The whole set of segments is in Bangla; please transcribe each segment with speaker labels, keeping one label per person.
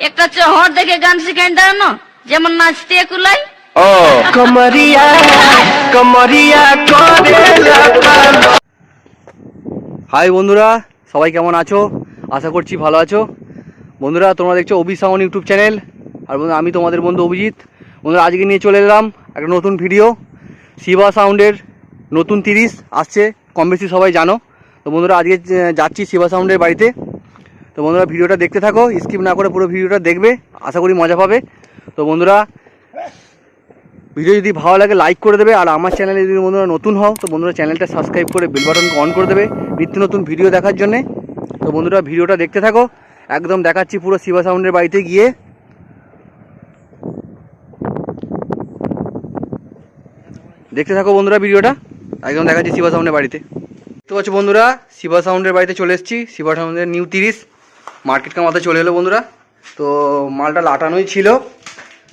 Speaker 1: একটা হচ্ছে হর দেখে গান শিখাই দাঁড়ানো, যেমন নাচতে কুলাই।
Speaker 2: ও কমরিয়া কমরিয়া করে। হাই বন্ধুরা, সবাই কেমন আছো? আশা করছি ভালো আছো। বন্ধুরা, তোমরা দেখছো অভি সাউন্ড ইউটিউব চ্যানেল। আর বন্ধুরা, আমি তোমাদের বন্ধু অভিজিৎ। বন্ধুরা, আজকে নিয়ে চলে এলাম একটা নতুন ভিডিও। শিবা সাউন্ডের নতুন 30 আসছে, কম বেশি সবাই জানো। তো বন্ধুরা, আজকে যাচ্ছি শিবা সাউন্ডের বাড়িতে। তো বন্ধুরা, ভিডিওটা দেখতে থাকো, স্কিপ না করে পুরো ভিডিওটা দেখবে, আশা করি মজা পাবে। তো বন্ধুরা, ভিডিও যদি ভালো লাগে লাইক করে দেবে। আর আমার চ্যানেলে যদি বন্ধুরা নতুন হও, তো বন্ধুরা চ্যানেলটা সাবস্ক্রাইব করে বেল বাটনকে অন করে দেবে নিত্য নতুন ভিডিও দেখার জন্যে। তো বন্ধুরা, ভিডিওটা দেখতে থাকো, একদম দেখাচ্ছি পুরো শিবা সাউন্ডের বাড়িতে গিয়ে। দেখতে থাকো বন্ধুরা, ভিডিওটা একদম দেখাচ্ছি শিবা সাউন্ডের বাড়িতে। দেখতে পাচ্ছ বন্ধুরা, শিবা সাউন্ডের বাড়িতে চলে এসেছি। শিবা সাউন্ডের নিউ 30 মার্কেট কামাতে চলে এলো বন্ধুরা। তো মালটা লাটানোই ছিল,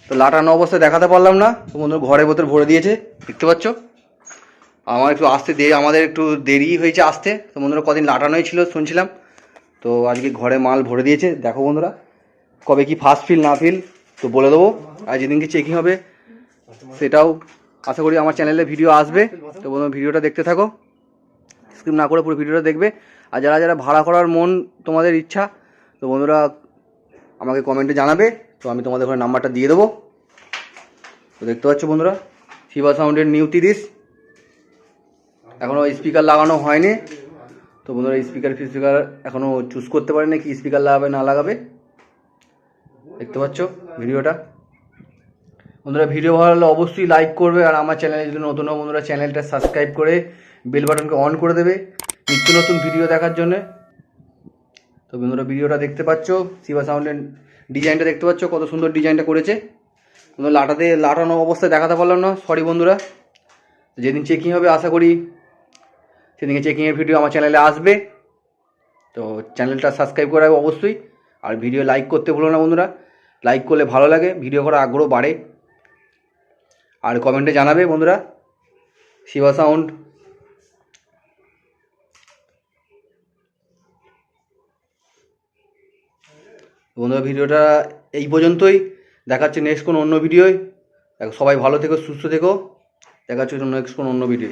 Speaker 2: তো লাটানো অবস্থায় দেখাতে পারলাম না। তো বন্ধুরা, ঘরের ভেতর ভরে দিয়েছে, দেখতে পাচ্ছ। আমার একটু আসতে আমাদের একটু দেরি হয়েছে আসতে। তো বন্ধুরা, কদিন লাটানোই ছিল শুনছিলাম, তো আজকে ঘরে মাল ভরে দিয়েছে। দেখো বন্ধুরা, কবে কি ফার্স্ট ফিল না ফিল তো বলে দেবো। আর যেদিনকে চেকিং হবে সেটাও আশা করি আমার চ্যানেলে ভিডিও আসবে। তো বন্ধুরা, ভিডিওটা দেখতে থাকো, স্কিপ না করে পুরো ভিডিওটা দেখবে। আর যারা যারা ভাড়া করার মন তোমাদের ইচ্ছা, তো বন্ধুরা আমাকে কমেন্টে জানাবে, তো আমি তোমাদের ঘরে নাম্বারটা দিয়ে দেবো। তো দেখতে পাচ্ছ বন্ধুরা, শিবা সাউন্ডের নিউ 30 এখনও স্পিকার লাগানো হয়নি। তো বন্ধুরা, স্পিকার এখনও চুজ করতে পারেনি কি স্পিকার লাগাবে না লাগাবে। দেখতে পাচ্ছ ভিডিওটা। বন্ধুরা, ভিডিও ভালো লাগলে অবশ্যই লাইক করবে। আর আমার চ্যানেলে যদি নতুন হয় বন্ধুরা, চ্যানেলটা সাবস্ক্রাইব করে বেল বাটনকে অন করে দেবে নিত্য নতুন ভিডিও দেখার জন্যে। তো বন্ধুরা, ভিডিওটা দেখতে পাচ্ছ, শিবা সাউন্ডের ডিজাইনটা দেখতে পাচ্ছ, কত সুন্দর ডিজাইনটা করেছে। বন্ধুরা, লাটানো অবস্থায় দেখাতে পারলাম না, সরি বন্ধুরা। যেদিন চেকিং হবে আশা করি সেদিনকে চেকিংয়ের ভিডিও আমার চ্যানেলে আসবে। তো চ্যানেলটা সাবস্ক্রাইব করে রাখবে অবশ্যই। আর ভিডিও লাইক করতে ভুলো না বন্ধুরা, লাইক করলে ভালো লাগে, ভিডিও করার আগ্রহ বাড়ে। আর কমেন্টে জানাবে বন্ধুরা শিবা সাউন্ড। বন্ধুরা, ভিডিওটা এই পর্যন্তই, দেখাচ্ছে নেক্সট কোনো অন্য ভিডিওয়। সবাই ভালো থেকো, সুস্থ থেকো, দেখাচ্ছে নেক্সট কোনো অন্য ভিডিও।